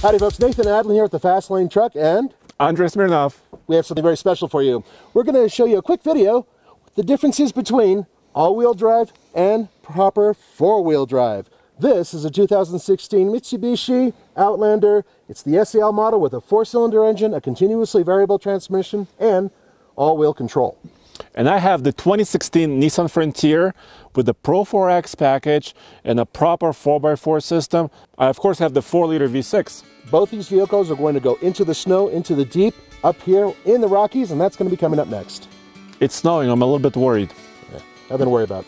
Howdy folks, Nathan Adlin here at the Fast Lane Truck, and Andres Smirnov. We have something very special for you. We're going to show you a quick video, the differences between all-wheel drive and proper four-wheel drive. This is a 2016 Mitsubishi Outlander. It's the SEL model with a 4-cylinder engine, a continuously variable transmission, and all-wheel control. And I have the 2016 Nissan Frontier with the Pro 4X package and a proper 4x4 system. I of course have the 4-liter V6. Both these vehicles are going to go into the snow, into the deep, up here in the Rockies, and that's going to be coming up next. It's snowing, I'm a little bit worried. Yeah, nothing to worry about.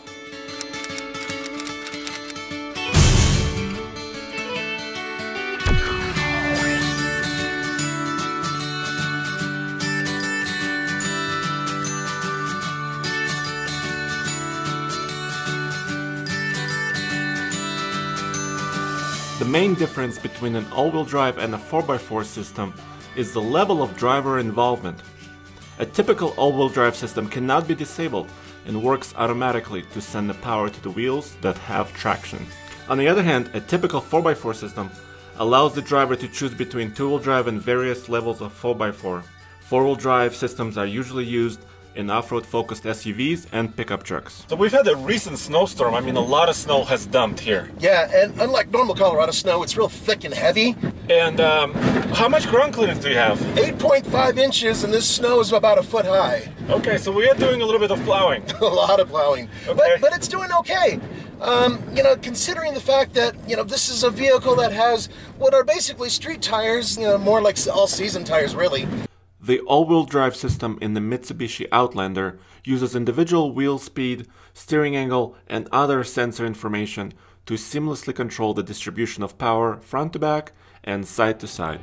The main difference between an all-wheel drive and a 4x4 system is the level of driver involvement. A typical all-wheel drive system cannot be disabled and works automatically to send the power to the wheels that have traction. On the other hand, a typical 4x4 system allows the driver to choose between two-wheel drive and various levels of 4x4. Four-wheel drive systems are usually used in off-road focused SUVs and pickup trucks. So we've had a recent snowstorm. I mean, a lot of snow has dumped here. Yeah, and unlike normal Colorado snow, it's real thick and heavy. And how much ground clearance do you have? 8.5 inches, and this snow is about a foot high. Okay, so we are doing a little bit of plowing. A lot of plowing, okay. but it's doing okay. You know, considering the fact that, you know, this is a vehicle that has what are basically street tires, you know, more like all-season tires, really. The all-wheel drive system in the Mitsubishi Outlander uses individual wheel speed, steering angle, and other sensor information to seamlessly control the distribution of power front to back and side to side.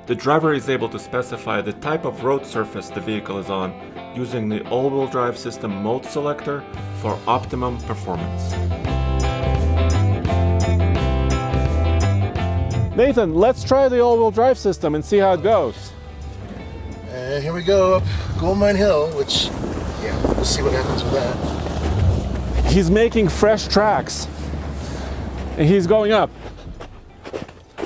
The driver is able to specify the type of road surface the vehicle is on using the all-wheel drive system mode selector for optimum performance. Nathan, let's try the all-wheel drive system and see how it goes. Here we go up Gold Mine Hill, which, yeah, we'll see what happens with that. He's making fresh tracks, and he's going up.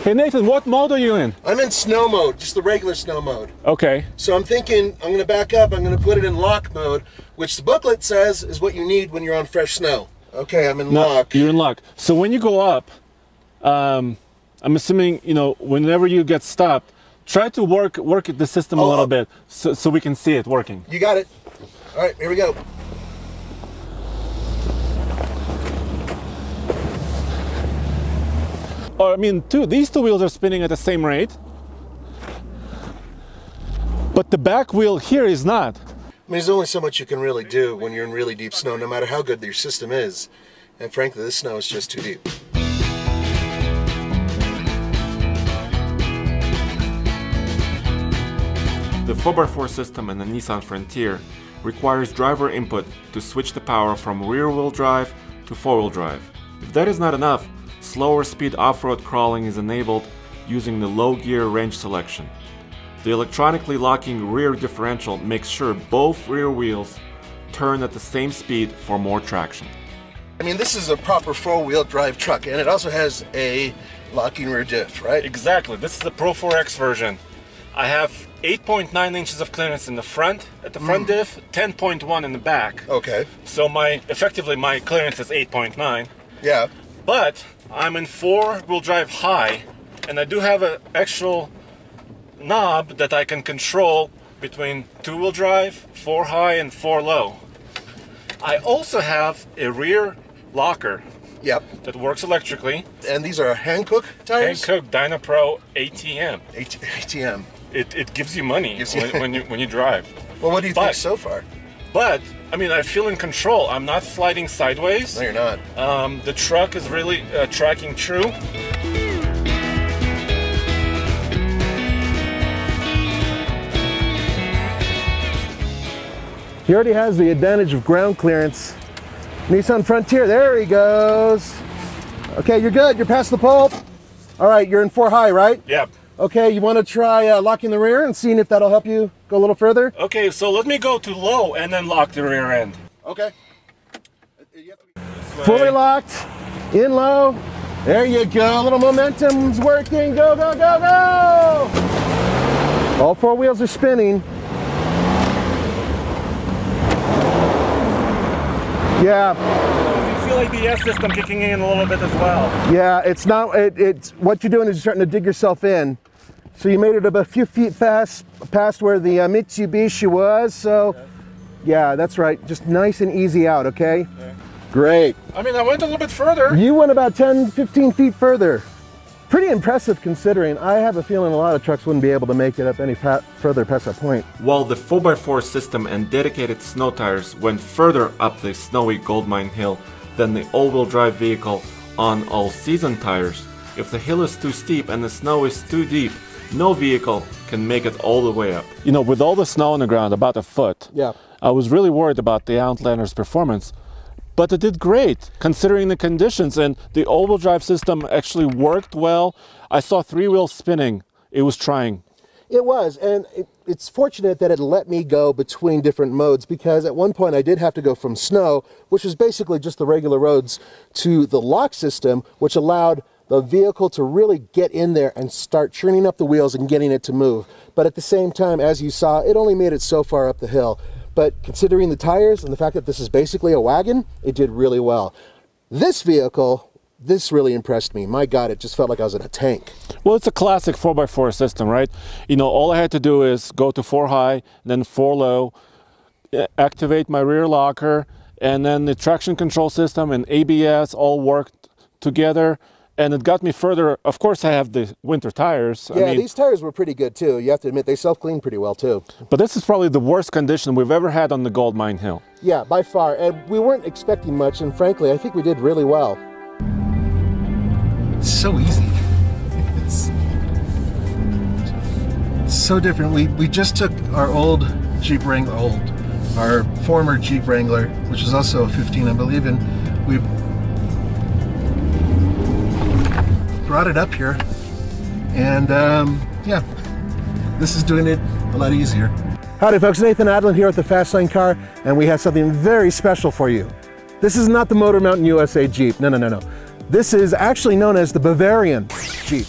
Hey Nathan, what mode are you in? I'm in snow mode, just the regular snow mode. Okay. So I'm thinking I'm going to back up, I'm going to put it in lock mode, which the booklet says is what you need when you're on fresh snow. Okay, I'm in lock. You're in lock. So when you go up, I'm assuming, you know, whenever you get stopped, try to work the system a little bit so we can see it working. You got it. All right, here we go. Oh, I mean, these two wheels are spinning at the same rate, but the back wheel here is not. I mean, there's only so much you can really do when you're in really deep snow, no matter how good your system is. And frankly, this snow is just too deep. The 4x4 system in the Nissan Frontier requires driver input to switch the power from rear-wheel drive to four-wheel drive. If that is not enough, slower speed off-road crawling is enabled using the low gear range selection. The electronically locking rear differential makes sure both rear wheels turn at the same speed for more traction. I mean, this is a proper four-wheel drive truck, and it also has a locking rear diff, right? Exactly. This is the Pro 4X version. I have 8.9 inches of clearance in the front at the front diff, 10.1 in the back. Okay. So effectively my clearance is 8.9. Yeah. But I'm in four-wheel drive high, and I do have an actual knob that I can control between two-wheel drive, 4 high and 4 low. I also have a rear locker. Yep. That works electrically. And these are Hankook tires? Hankook Dynapro ATM. ATM. It gives you money when you drive. Well, what do you think so far? But I mean, I feel in control. I'm not sliding sideways. No, you're not. The truck is really tracking true. He already has the advantage of ground clearance. Nissan Frontier, there he goes. Okay, you're good. You're past the pole. All right, you're in 4 high, right? Yep. Okay, you want to try locking the rear and seeing if that'll help you go a little further? Okay, so let me go to low and then lock the rear end. Okay. Fully locked, in low, There you go, a little momentum's working. Go, go, go, go! All four wheels are spinning. Yeah. You feel like the S system kicking in a little bit as well. Yeah, it's not, it's what you're doing is you're starting to dig yourself in. So you made it about a few feet past where the Mitsubishi was, so yeah, that's right. Just nice and easy out, okay? Great. I mean, I went a little bit further. You went about 10, 15 feet further. Pretty impressive considering. I have a feeling a lot of trucks wouldn't be able to make it up any further past that point. While the 4x4 system and dedicated snow tires went further up the snowy Goldmine Hill than the all-wheel drive vehicle on all-season tires, if the hill is too steep and the snow is too deep, no vehicle can make it all the way up. You know, with all the snow on the ground, about a foot, yeah, I was really worried about the Outlander's performance, but it did great considering the conditions, and the all-wheel drive system actually worked well. I saw three wheels spinning. It was trying. It was, and it's fortunate that it let me go between different modes, because at one point I did have to go from snow, which was basically just the regular roads, to the lock system, which allowed the vehicle to really get in there and start churning up the wheels and getting it to move. But at the same time, as you saw, it only made it so far up the hill. But considering the tires and the fact that this is basically a wagon, it did really well. This vehicle, this really impressed me. My God, it just felt like I was in a tank. Well, it's a classic 4x4 system, right? You know, all I had to do is go to 4 high, then 4 low, activate my rear locker, and then the traction control system and ABS all worked together. And it got me further. Of course, I have the winter tires. Yeah, I mean, these tires were pretty good too. You have to admit, they self-clean pretty well too. But this is probably the worst condition we've ever had on the Goldmine Hill. Yeah, by far. And we weren't expecting much, and frankly, I think we did really well. It's so easy. It's so different. We just took our old Jeep Wrangler, our former Jeep Wrangler, which is also a 15, I believe, and we brought it up here, and yeah, this is doing it a lot easier. Howdy folks, Nathan Adlin here at the Fast Lane Car, and we have something very special for you. This is not the Motor Mountain USA Jeep, no. This is actually known as the Bavarian Jeep.